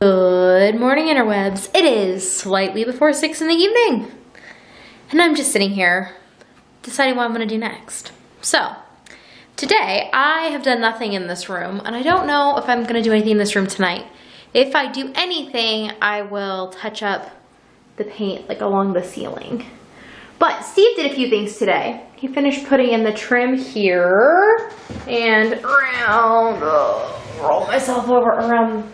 Good morning, interwebs. It is slightly before 6 in the evening, and I'm just sitting here deciding what I'm going to do next. So, today I have done nothing in this room, and I don't know if I'm going to do anything in this room tonight. If I do anything, I will touch up the paint like along the ceiling. But Steve did a few things today. He finished putting in the trim here and around, roll myself over around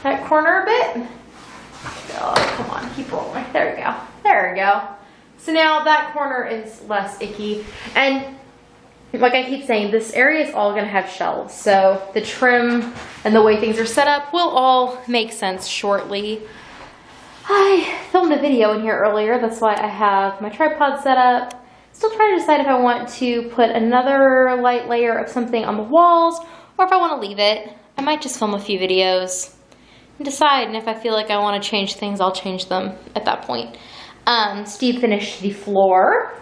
that corner a bit. Oh, come on, keep rolling. There we go. There we go. So now that corner is less icky. And like I keep saying, this area is all going to have shelves. So the trim and the way things are set up will all make sense shortly. I filmed a video in here earlier. That's why I have my tripod set up. Still trying to decide if I want to put another light layer of something on the walls or if I want to leave it. I might just film a few videos and decide, and if I feel like I want to change things, I'll change them at that point. Steve finished the floor.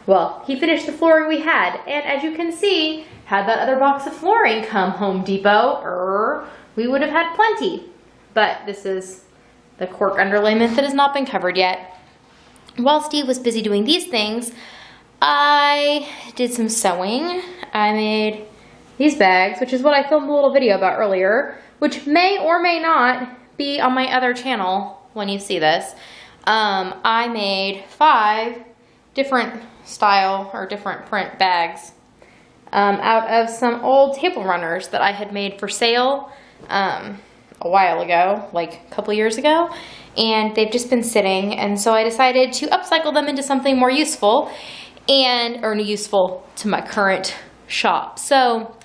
Well, he finished the flooring we had, and as you can see, had that other box of flooring come Home Depot, we would have had plenty. But this is the cork underlayment that has not been covered yet. While Steve was busy doing these things, I did some sewing. I made these bags, which is what I filmed a little video about earlier, which may or may not be on my other channel when you see this. I made 5 different style or different print bags out of some old table runners that I had made for sale a while ago, like a couple years ago, and they've just been sitting, and so I decided to upcycle them into something more useful or useful to my current shop. So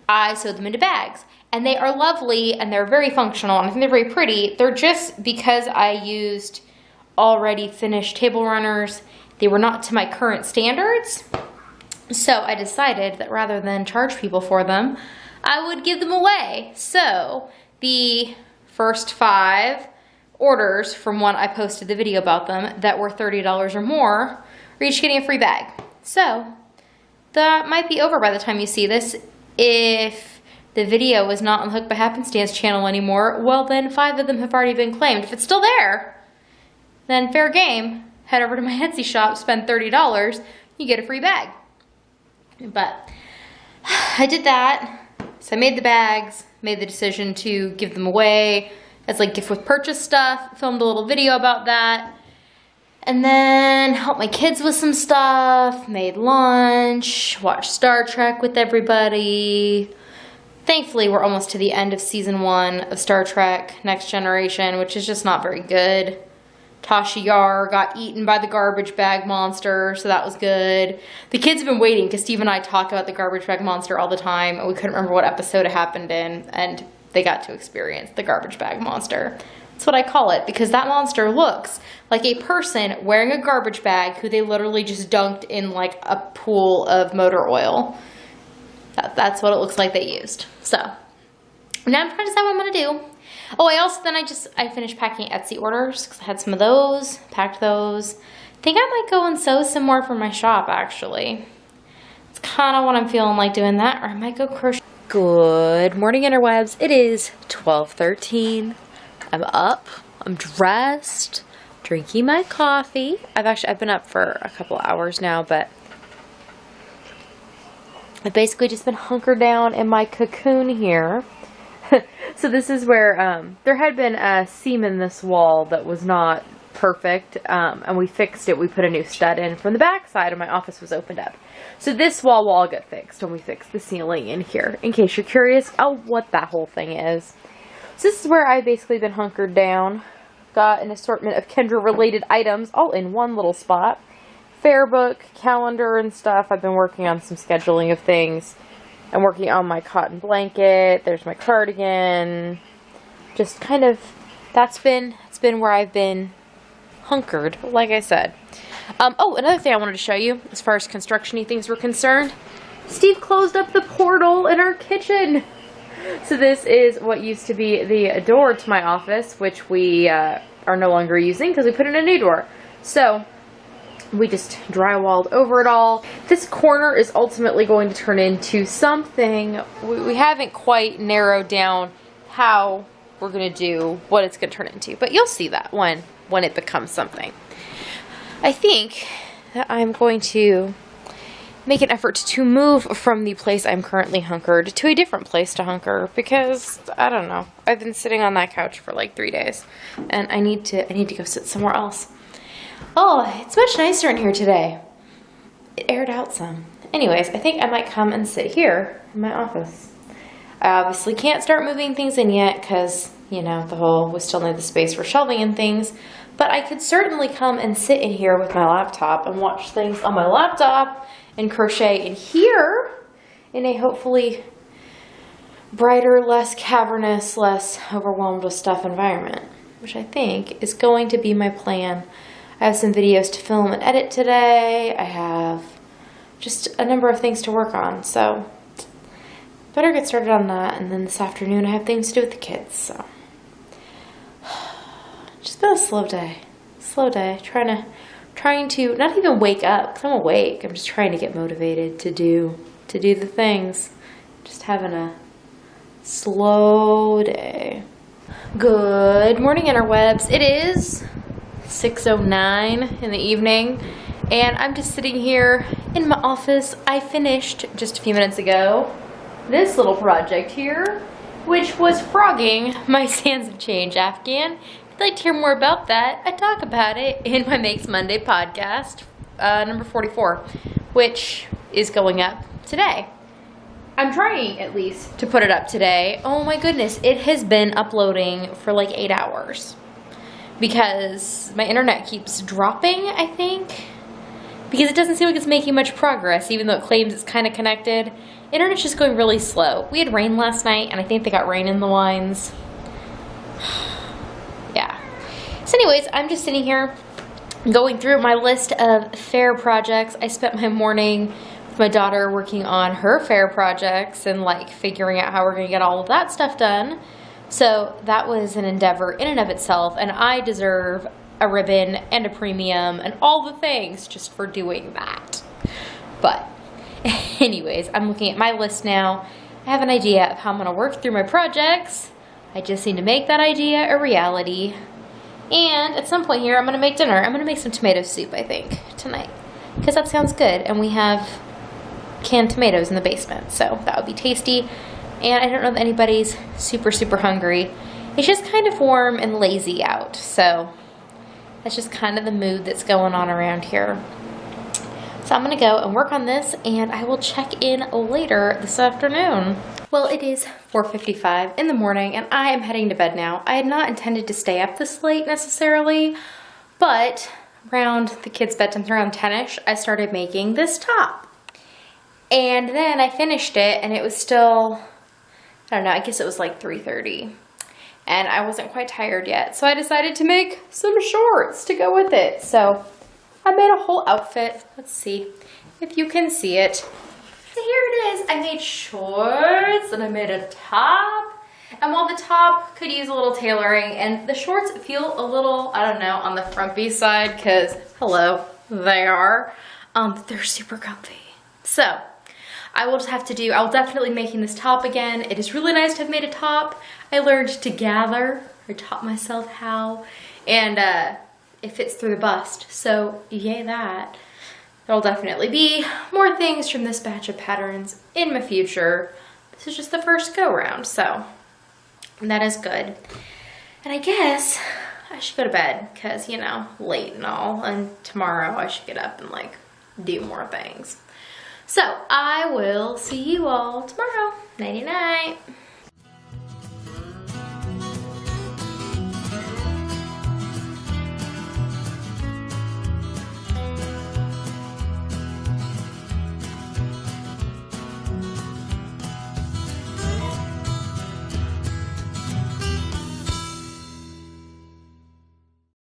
I sewed them into bags. And they are lovely, and they're very functional, and I think they're very pretty. They're just because I used already finished table runners, they were not to my current standards. So I decided that rather than charge people for them, I would give them away. So the first 5 orders from when I posted the video about them that were $30 or more are each getting a free bag. So that might be over by the time you see this. If the video is not on the Hook by Happenstance channel anymore, well then 5 of them have already been claimed. If it's still there, then fair game. Head over to my Etsy shop, spend $30, you get a free bag. But I did that. So I made the bags, made the decision to give them away as like gift with purchase stuff, filmed a little video about that, and then helped my kids with some stuff, made lunch, watched Star Trek with everybody. Thankfully, we're almost to the end of season 1 of Star Trek Next Generation, which is just not very good. Tasha Yar got eaten by the garbage bag monster, so that was good. The kids have been waiting because Steve and I talk about the garbage bag monster all the time, and we couldn't remember what episode it happened in, and they got to experience the garbage bag monster. That's what I call it, because that monster looks like a person wearing a garbage bag who they literally just dunked in like a pool of motor oil. That's what it looks like they used. So now I'm trying to decide what I'm gonna do. Oh, I finished packing Etsy orders because I had some of those, packed those. I think I might go and sew some more for my shop actually. It's kind of what I'm feeling like doing that, or I might go crochet. Good morning, interwebs. It is 12:13. I'm up, I'm dressed, drinking my coffee. I've been up for a couple hours now, but I've basically just been hunkered down in my cocoon here. So this is where there had been a seam in this wall that was not perfect, and we fixed it. We put a new stud in from the back side, and my office was opened up. So this wall will all get fixed when we fix the ceiling in here, in case you're curious what that whole thing is. So this is where I've basically been hunkered down. Got an assortment of Kendra related items all in one little spot. Fair book, calendar and stuff. I've been working on some scheduling of things. I'm working on my cotton blanket. There's my cardigan. Just kind of, it's been where I've been hunkered, like I said. Oh, another thing I wanted to show you, as far as construction-y things were concerned. Steve closed up the portal in our kitchen. So this is what used to be the door to my office, which we are no longer using because we put in a new door. So we just drywalled over it all. This corner is ultimately going to turn into something. We haven't quite narrowed down how we're gonna do, what it's gonna turn into. But you'll see that when it becomes something. I think that I'm going to make an effort to move from the place I'm currently hunkered to a different place to hunker, because I don't know, I've been sitting on that couch for like 3 days and I need to go sit somewhere else. Oh, it's much nicer in here today. It aired out some. Anyways, I think I might come and sit here in my office. I obviously can't start moving things in yet because, you know, we still need the space for shelving and things. But I could certainly come and sit in here with my laptop and watch things on my laptop and crochet in here in a hopefully brighter, less cavernous, less overwhelmed with stuff environment, which I think is going to be my plan. I have some videos to film and edit today. I have just a number of things to work on, so better get started on that. And then this afternoon I have things to do with the kids, so just been a slow day, trying to not even wake up, because I'm awake. I'm just trying to get motivated to do the things. Just having a slow day. Good morning, interwebs. It is 6:09 in the evening, and I'm just sitting here in my office. I finished just a few minutes ago this little project here, which was frogging my Sands of Change Afghan. If you'd like to hear more about that, I talk about it in my Makes Monday podcast, number 44, which is going up today. I'm trying, at least, to put it up today. Oh my goodness, it has been uploading for like 8 hours because my internet keeps dropping, I think, because it doesn't seem like it's making much progress, even though it claims it's kind of connected. Internet's just going really slow. We had rain last night, and I think they got rain in the lines. Yeah. So anyways, I'm just sitting here going through my list of fair projects. I spent my morning with my daughter working on her fair projects and like figuring out how we're going to get all of that stuff done. So that was an endeavor in and of itself, and I deserve a ribbon and a premium and all the things just for doing that. But anyways, I'm looking at my list now. I have an idea of how I'm going to work through my projects. I just need to make that idea a reality. And at some point here, I'm going to make dinner. I'm going to make some tomato soup, I think, tonight, because that sounds good. And we have canned tomatoes in the basement, so that would be tasty. And I don't know that anybody's super, super hungry. It's just kind of warm and lazy out, so that's just kind of the mood that's going on around here. So I'm going to go and work on this, and I will check in later this afternoon. Well, it is 4:55 in the morning, and I am heading to bed now. I had not intended to stay up this late necessarily, but around the kids' bedtime, around 10ish, I started making this top. And then I finished it, and it was still, I don't know, I guess it was like 3:30. And I wasn't quite tired yet, so I decided to make some shorts to go with it. So I made a whole outfit. Let's see if you can see it. So here it is. I made shorts and I made a top. And while the top could use a little tailoring, and the shorts feel a little, I don't know, on the frumpy side, because, hello, they are. They're super comfy. So I will just have to do, I'll definitely be making this top again. It is really nice to have made a top. I learned to gather, or taught myself how, and it fits through the bust, so yay that. There'll definitely be more things from this batch of patterns in my future. This is just the first go round, so that is good. And I guess I should go to bed, because, you know, late and all, and tomorrow I should get up and like do more things. So I will see you all tomorrow. Nighty night.